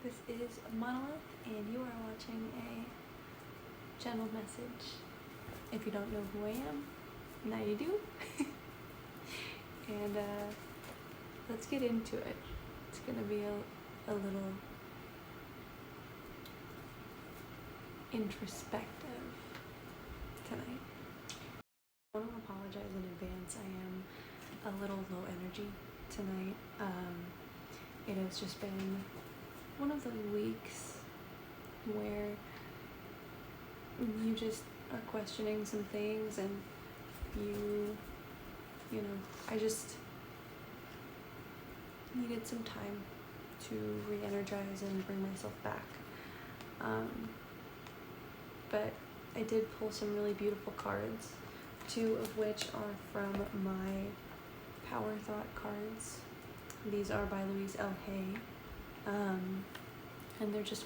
This is Monolith, and you are watching a channel message. If you don't know who I am, now you do. And let's get into it. It's gonna be a little introspective tonight. I want to apologize in advance. I am a little low energy tonight. It has just been one of those weeks where you just are questioning some things, and you know, I just needed some time to re-energize and bring myself back. But I did pull some really beautiful cards, two of which are from my Power Thought cards. These are by Louise L. Hay, and they're just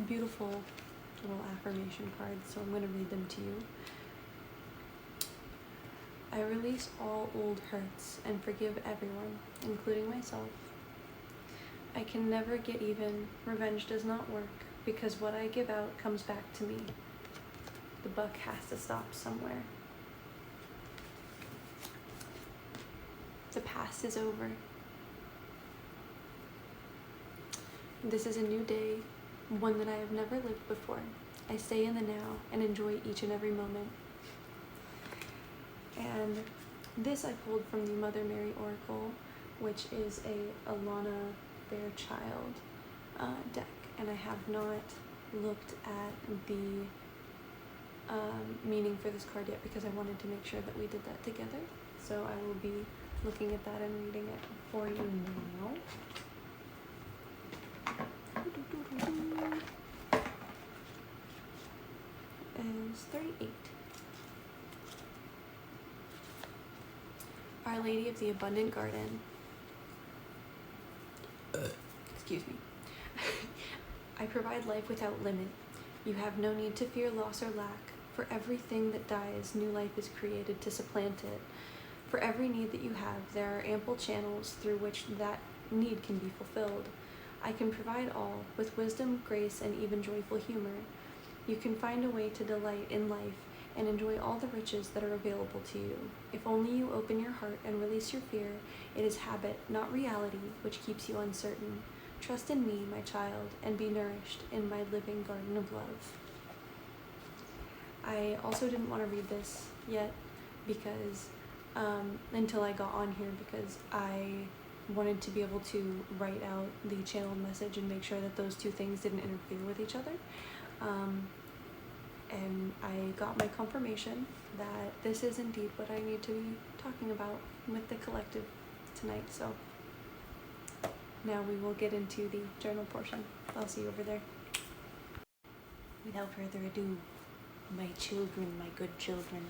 beautiful little affirmation cards, so I'm going to read them to you. I release all old hurts and forgive everyone, including myself. I can never get even. Revenge does not work, because what I give out comes back to me. The buck has to stop somewhere. The past is over. This is a new day, one that I have never lived before. I stay in the now and enjoy each and every moment. And this I pulled from the Mother Mary Oracle, which is a Alana Fairchild deck. And I have not looked at the meaning for this card yet, because I wanted to make sure that we did that together. So I will be looking at that and reading it for you now. Is 38. Our Lady of the Abundant Garden. Excuse me. I provide life without limit. You have no need to fear loss or lack. For everything that dies, new life is created to supplant it. For every need that you have, there are ample channels through which that need can be fulfilled. I can provide all, with wisdom, grace, and even joyful humor. You can find a way to delight in life and enjoy all the riches that are available to you. If only you open your heart and release your fear, it is habit, not reality, which keeps you uncertain. Trust in me, my child, and be nourished in my living garden of love. I also didn't want to read this yet because until I got on here, because I wanted to be able to write out the channeled message and make sure that those two things didn't interfere with each other. And I got my confirmation that this is indeed what I need to be talking about with the collective tonight. So now we will get into the journal portion. I'll see you over there. Without further ado, my children, my good children.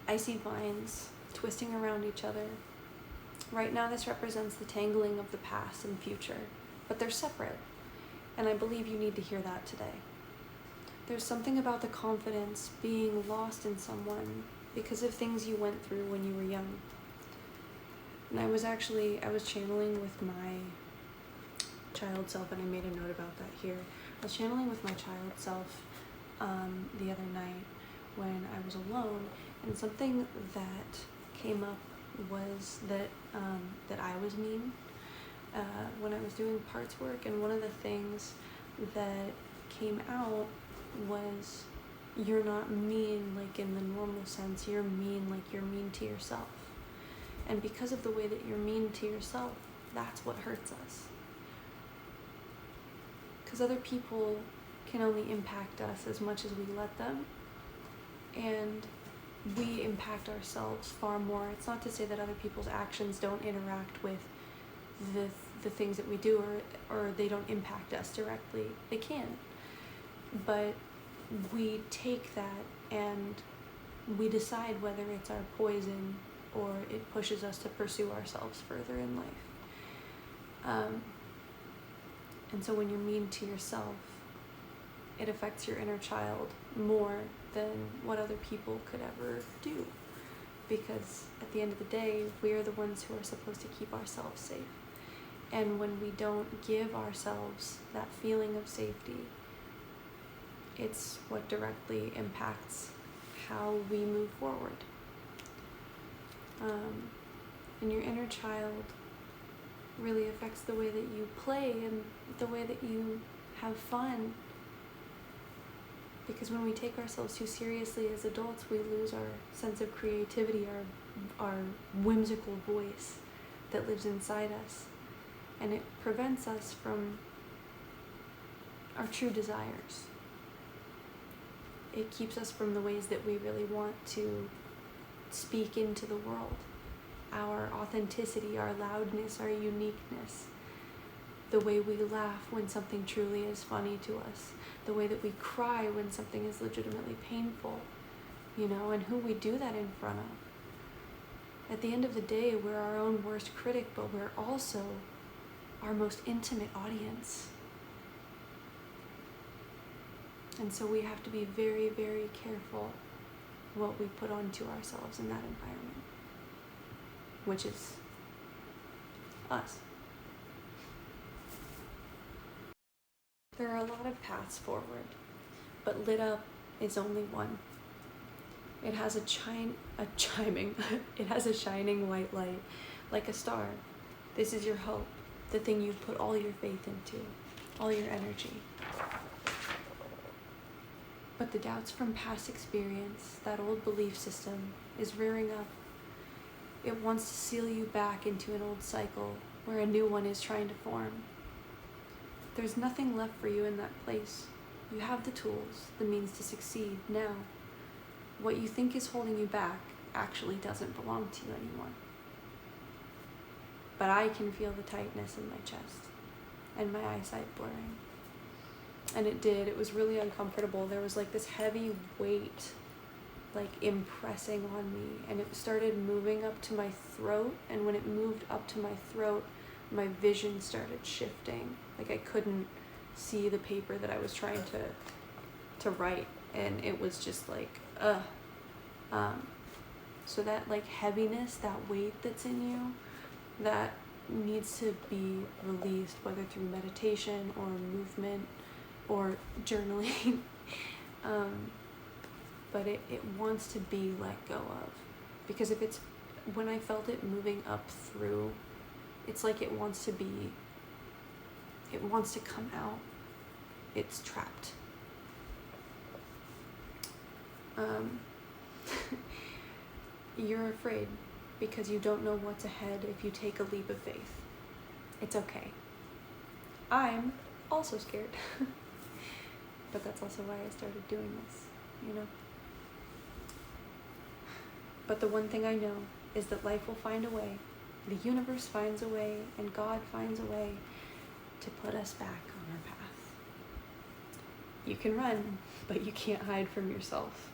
I see vines twisting around each other. Right now this represents the tangling of the past and future, but they're separate. And I believe you need to hear that today. There's something about the confidence being lost in someone because of things you went through when you were young. And I was channeling with my child self, and I made a note about that here. I was channeling with my child self the other night when I was alone, and something that came up was that I was mean when I was doing parts work, and one of the things that came out was, you're not mean like in the normal sense, you're mean like you're mean to yourself. And because of the way that you're mean to yourself, that's what hurts us. Because other people can only impact us as much as we let them, and we impact ourselves far more. It's not to say that other people's actions don't interact with the things that we do, or they don't impact us directly. They can. But we take that and we decide whether it's our poison or it pushes us to pursue ourselves further in life. And so when you're mean to yourself, it affects your inner child more than what other people could ever do. Because at the end of the day, we are the ones who are supposed to keep ourselves safe. And when we don't give ourselves that feeling of safety, it's what directly impacts how we move forward. And your inner child really affects the way that you play and the way that you have fun. Because when we take ourselves too seriously as adults, we lose our sense of creativity, our whimsical voice that lives inside us. And it prevents us from our true desires. It keeps us from the ways that we really want to speak into the world. Our authenticity, our loudness, our uniqueness. The way we laugh when something truly is funny to us. The way that we cry when something is legitimately painful. And who we do that in front of. At the end of the day, we're our own worst critic, but we're also our most intimate audience. And so we have to be very, very careful what we put onto ourselves in that environment, which is us. There are a lot of paths forward, but lit up is only one. It has it has a shining white light, like a star. This is your hope, the thing you've put all your faith into, all your energy. But the doubts from past experience, that old belief system, is rearing up. It wants to seal you back into an old cycle where a new one is trying to form. There's nothing left for you in that place. You have the tools, the means to succeed now. What you think is holding you back actually doesn't belong to you anymore. But I can feel the tightness in my chest and my eyesight blurring. And it was really uncomfortable. There was like this heavy weight impressing on me, and it started moving up to my throat, and when it moved up to my throat, my vision started shifting. I couldn't see the paper that I was trying to write, and it was just so that heaviness, that weight that's in you, that needs to be released, whether through meditation or movement or journaling. But it wants to be let go of, because when I felt it moving up through, it's like it wants to come out. It's trapped. You're afraid because you don't know what's ahead if you take a leap of faith. It's okay. I'm also scared. But that's also why I started doing this, But the one thing I know is that life will find a way, the universe finds a way, and God finds a way to put us back on our path. You can run, but you can't hide from yourself.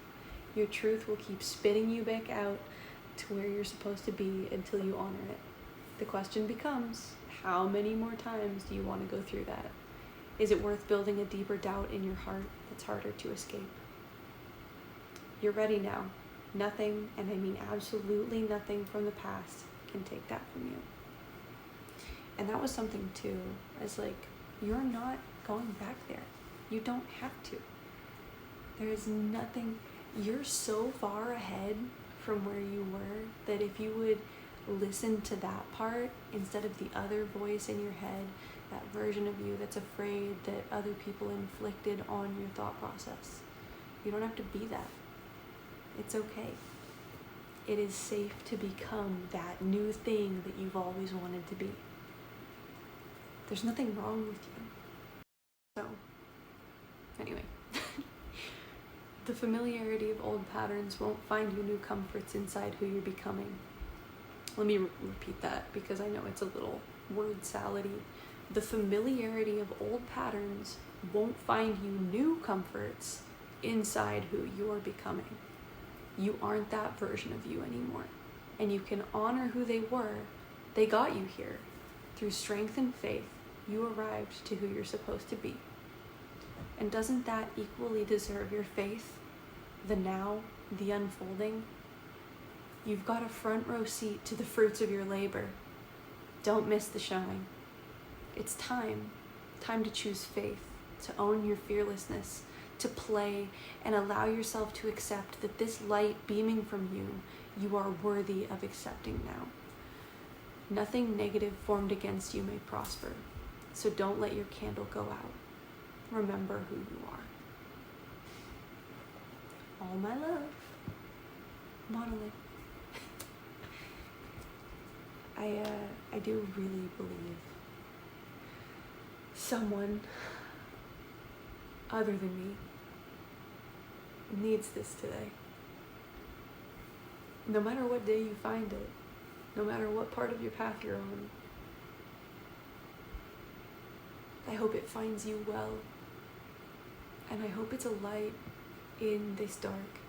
Your truth will keep spitting you back out to where you're supposed to be until you honor it. The question becomes, how many more times do you want to go through that? Is it worth building a deeper doubt in your heart that's harder to escape? You're ready now. Nothing, and I mean absolutely nothing from the past can take that from you. And that was something too, as you're not going back there. You don't have to. There is nothing, you're so far ahead from where you were that if you would listen to that part instead of the other voice in your head, that version of you that's afraid that other people inflicted on your thought process. You don't have to be that. It's okay. It is safe to become that new thing that you've always wanted to be. There's nothing wrong with you. So, anyway. The familiarity of old patterns won't find you new comforts inside who you're becoming. Let me repeat that because I know it's a little word salady. The familiarity of old patterns won't find you new comforts inside who you're becoming. You aren't that version of you anymore. And you can honor who they were. They got you here. Through strength and faith, you arrived to who you're supposed to be. And doesn't that equally deserve your faith? The now, the unfolding? You've got a front row seat to the fruits of your labor. Don't miss the shine. It's time to choose faith, to own your fearlessness, to play and allow yourself to accept that this light beaming from you are worthy of accepting now. Nothing negative formed against you may prosper, so don't let your candle go out. Remember who you are. All my love, Monolith. I do really believe someone other than me needs this today. No matter what day you find it, no matter what part of your path you're on, I hope it finds you well. And I hope it's a light in this dark.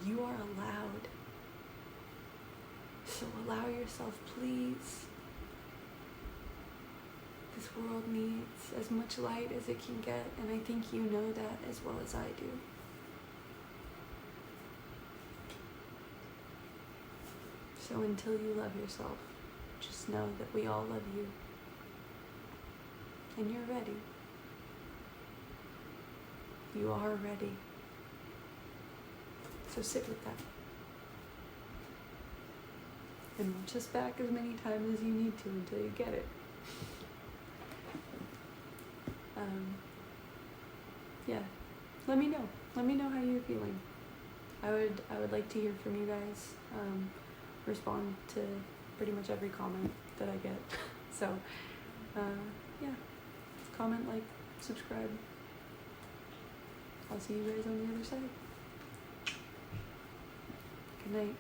You are allowed. So allow yourself, please. This world needs as much light as it can get, and I think you know that as well as I do. So until you love yourself, just know that we all love you. And you're ready. You are ready. So sit with that. And watch us back as many times as you need to until you get it. Yeah, let me know. Let me know how you're feeling. I would like to hear from you guys. Respond to pretty much every comment that I get. So, yeah, comment, like, subscribe. I'll see you guys on the other side. Good night.